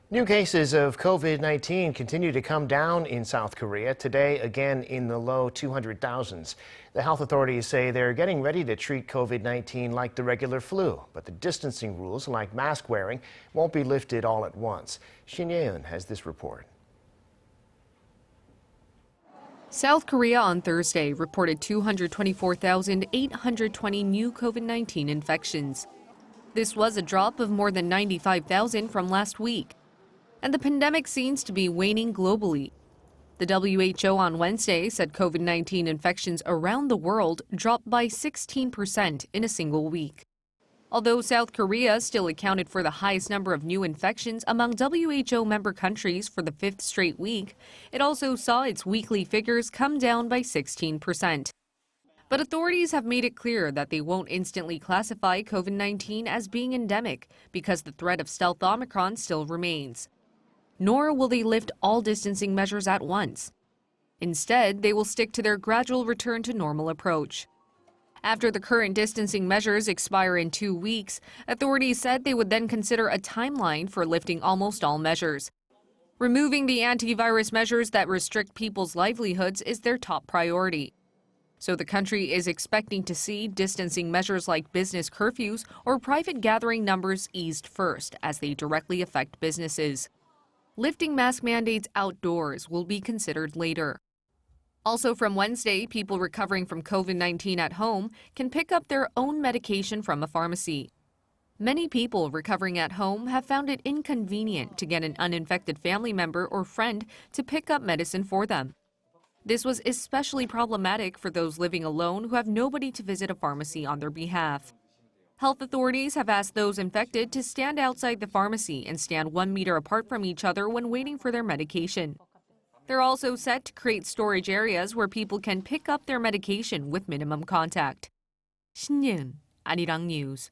New cases of COVID-19 continue to come down in South Korea. Today, again in the low 200,000s. The health authorities say they're getting ready to treat COVID-19 like the regular flu, but the distancing rules, like mask wearing, won't be lifted all at once. Shin Ye-eun has this report. South Korea on Thursday reported 224,820 new COVID-19 infections. This was a drop of more than 95,000 from last week. And the pandemic seems to be waning globally. The WHO on Wednesday said COVID-19 infections around the world dropped by 16% in a single week. Although South Korea still accounted for the highest number of new infections among WHO member countries for the fifth straight week, it also saw its weekly figures come down by 16%. But authorities have made it clear that they won't instantly classify COVID-19 as being endemic because the threat of stealth Omicron still remains. Nor will they lift all distancing measures at once. Instead, they will stick to their gradual return to normal approach. After the current distancing measures expire in 2 weeks, authorities said they would then consider a timeline for lifting almost all measures. Removing the antivirus measures that restrict people's livelihoods is their top priority. So the country is expecting to see distancing measures like business curfews or private gathering numbers eased first, as they directly affect businesses. Lifting mask mandates outdoors will be considered later. Also from Wednesday, people recovering from COVID-19 at home can pick up their own medication from a pharmacy. Many people recovering at home have found it inconvenient to get an uninfected family member or friend to pick up medicine for them. This was especially problematic for those living alone who have nobody to visit a pharmacy on their behalf. Health authorities have asked those infected to stand outside the pharmacy and stand 1 meter apart from each other when waiting for their medication. They're also set to create storage areas where people can pick up their medication with minimum contact. Shin Ye-eun, Arirang News.